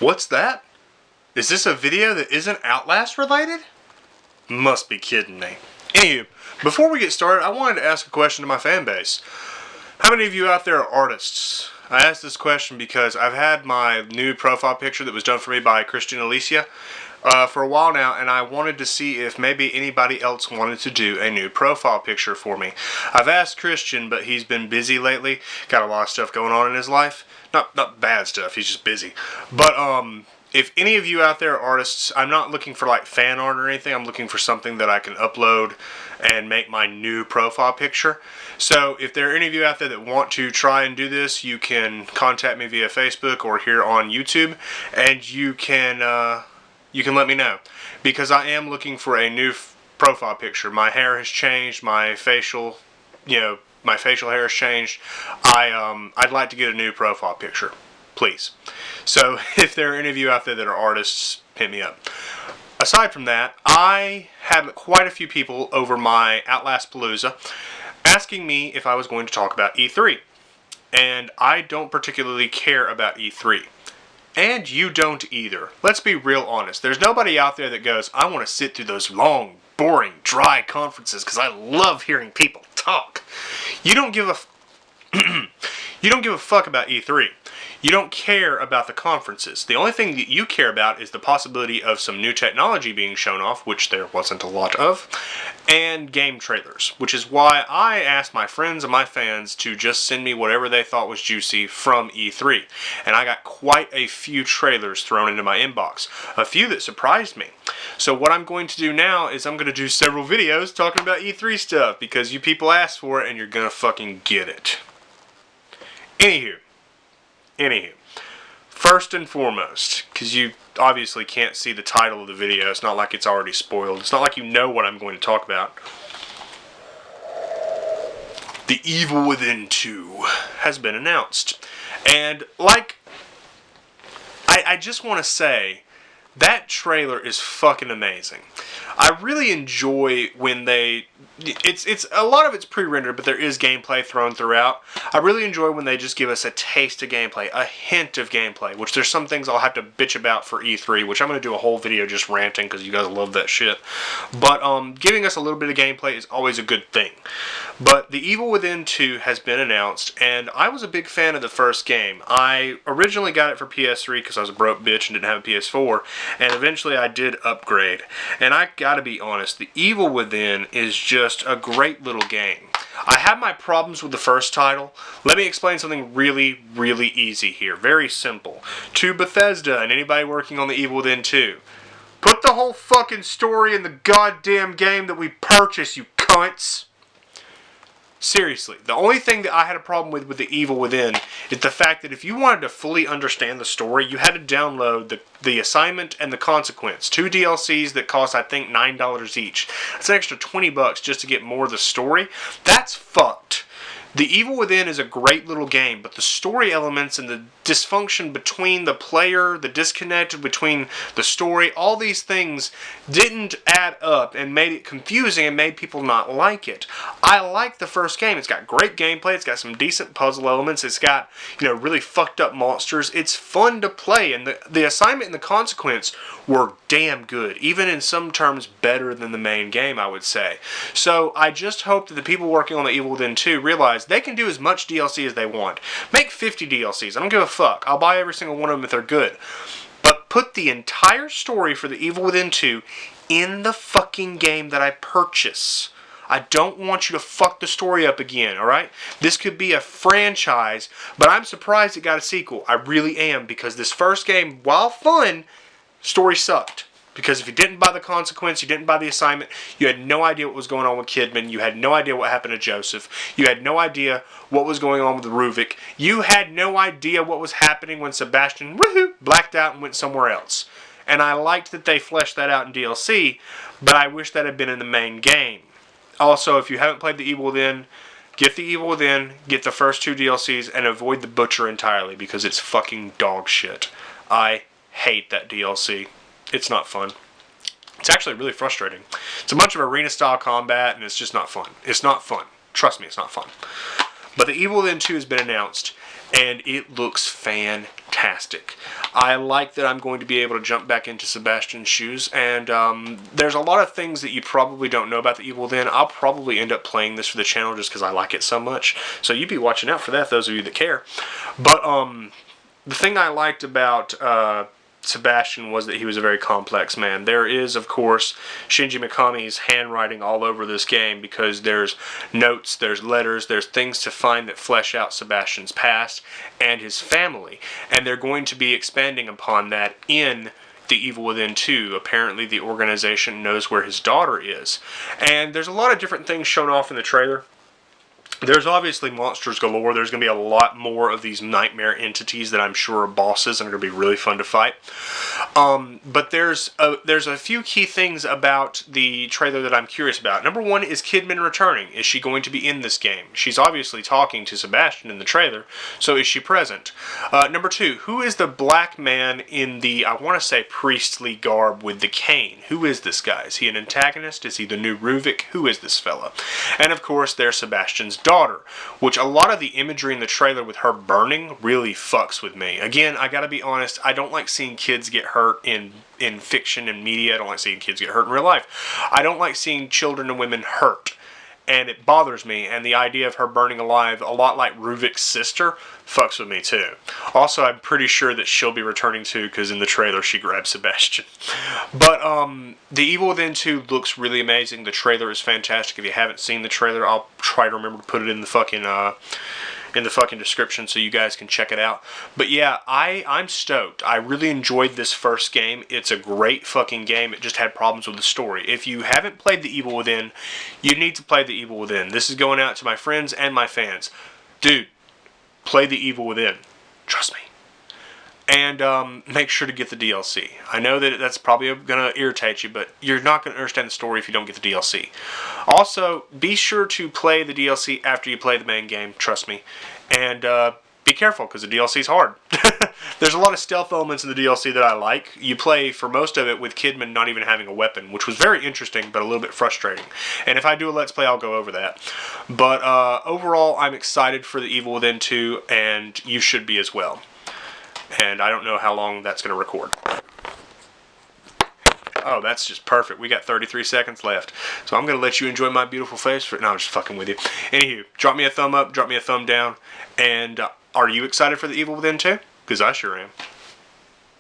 What's that? Is this a video that isn't Outlast related? Must be kidding me. Anywho, before we get started, I wanted to ask a question to my fan base. How many of you out there are artists? I asked this question because I've had my new profile picture that was done for me by Christian Alicia for a while now, and I wanted to see if maybe anybody else wanted to do a new profile picture for me. I've asked Christian, but he's been busy lately. Got a lot of stuff going on in his life. Not bad stuff, he's just busy. But if any of you out there are artists, I'm not looking for like fan art or anything. I'm looking for something that I can upload and make my new profile picture. So if there are any of you out there that want to try and do this, you can contact me via Facebook or here on YouTube, and you can let me know, because I am looking for a new profile picture. My hair has changed, my facial hair has changed. I'd like to get a new profile picture, please. So if there are any of you out there that are artists, hit me up. Aside from that, I had quite a few people over my Outlast Palooza asking me if I was going to talk about E3. And I don't particularly care about E3. And you don't either. Let's be real honest. There's nobody out there that goes, I want to sit through those long, boring, dry conferences because I love hearing people talk. You don't give a fuck about E3. You don't care about the conferences. The only thing that you care about is the possibility of some new technology being shown off, which there wasn't a lot of, and game trailers, which is why I asked my friends and my fans to just send me whatever they thought was juicy from E3. And I got quite a few trailers thrown into my inbox, a few that surprised me. So what I'm going to do now is I'm going to do several videos talking about E3 stuff, because you people asked for it and you're going to fucking get it. Anywho, first and foremost, because you obviously can't see the title of the video, it's not like it's already spoiled, it's not like you know what I'm going to talk about. The Evil Within 2 has been announced. And I just want to say, that trailer is fucking amazing. I really enjoy when it's a lot of it's pre-rendered, but there is gameplay thrown throughout. I really enjoy when they just give us a taste of gameplay, a hint of gameplay, which there's some things I'll have to bitch about for E3, which I'm going to do a whole video just ranting because you guys love that shit. But giving us a little bit of gameplay is always a good thing. But The Evil Within 2 has been announced, and I was a big fan of the first game. I originally got it for PS3 because I was a broke bitch and didn't have a PS4, and eventually I did upgrade. And I gotta be honest, The Evil Within is just a great little game. I have my problems with the first title. Let me explain something really, really easy here. Very simple. To Bethesda and anybody working on The Evil Within 2, put the whole fucking story in the goddamn game that we purchased, you cunts. Seriously, the only thing that I had a problem with The Evil Within is the fact that if you wanted to fully understand the story, you had to download the Assignment and the Consequence, 2 DLCs that cost, I think, $9 each. That's an extra $20 just to get more of the story. That's fucked. The Evil Within is a great little game, but the story elements and the dysfunction between the player, the disconnect between the story, all these things didn't add up and made it confusing and made people not like it. I like the first game. It's got great gameplay. It's got some decent puzzle elements. It's got, really fucked up monsters. It's fun to play, and the Assignment and the Consequence were damn good, even in some terms better than the main game, I would say. So I just hope that the people working on The Evil Within 2 realize they can do as much DLC as they want. Make 50 DLCs. I don't give a fuck. I'll buy every single one of them if they're good. But put the entire story for The Evil Within 2 in the fucking game that I purchase. I don't want you to fuck the story up again, alright? This could be a franchise, but I'm surprised it got a sequel. I really am, because this first game, while fun, story sucked. Because if you didn't buy the Consequence, you didn't buy the Assignment, you had no idea what was going on with Kidman, you had no idea what happened to Joseph, you had no idea what was going on with Ruvik, you had no idea what was happening when Sebastian, woohoo, blacked out and went somewhere else. And I liked that they fleshed that out in DLC, but I wish that had been in the main game. Also, if you haven't played The Evil Within, get The Evil Within, get the first 2 DLCs, and avoid the Butcher entirely, because it's fucking dog shit. I hate that DLC. It's not fun. It's actually really frustrating. It's a bunch of arena-style combat, and it's just not fun. It's not fun. Trust me, it's not fun. But The Evil Within 2 has been announced, and it looks fantastic. fantastic. I like that I'm going to be able to jump back into Sebastian's shoes, and there's a lot of things that you probably don't know about The Evil Within. I'll probably end up playing this for the channel just because I like it so much, so you'd be watching out for that, those of you that care. But the thing I liked about Sebastian was that he was a very complex man. There is, of course, Shinji Mikami's handwriting all over this game because there's notes, there's letters, there's things to find that flesh out Sebastian's past and his family. And they're going to be expanding upon that in The Evil Within 2. Apparently the organization knows where his daughter is. And there's a lot of different things shown off in the trailer. There's obviously monsters galore. There's going to be a lot more of these nightmare entities that I'm sure are bosses and are going to be really fun to fight. But there's a few key things about the trailer that I'm curious about. Number one, is Kidman returning? Is she going to be in this game? She's obviously talking to Sebastian in the trailer, so is she present? Number two, who is the black man in the, I want to say, priestly garb with the cane? Who is this guy? Is he an antagonist? Is he the new Ruvik? Who is this fella? And of course, there's Sebastian's daughter, which a lot of the imagery in the trailer with her burning really fucks with me. Again, I gotta be honest, I don't like seeing kids get hurt in fiction and media. I don't like seeing kids get hurt in real life. I don't like seeing children and women hurt, and it bothers me, and the idea of her burning alive, a lot like Ruvik's sister, fucks with me too. Also, I'm pretty sure that she'll be returning too, because in the trailer she grabs Sebastian. But The Evil Within 2 looks really amazing. The trailer is fantastic. If you haven't seen the trailer, I'll try to remember to put it in the fucking description so you guys can check it out. But yeah, I'm stoked. I really enjoyed this first game. It's a great fucking game. It just had problems with the story. If you haven't played The Evil Within, you need to play The Evil Within. This is going out to my friends and my fans. Dude, play The Evil Within. Trust me. And make sure to get the DLC. I know that that's probably going to irritate you, but you're not going to understand the story if you don't get the DLC. Also, be sure to play the DLC after you play the main game. Trust me. And be careful, because the DLC is hard. There's a lot of stealth elements in the DLC that I like. You play, for most of it, with Kidman not even having a weapon, which was very interesting, but a little bit frustrating. And if I do a Let's Play, I'll go over that. But overall, I'm excited for The Evil Within 2, and you should be as well. And I don't know how long that's going to record. Oh, that's just perfect. We got 33 seconds left. So I'm going to let you enjoy my beautiful face. No, I'm just fucking with you. Anywho, drop me a thumb up, drop me a thumb down. And are you excited for The Evil Within 2? Because I sure am.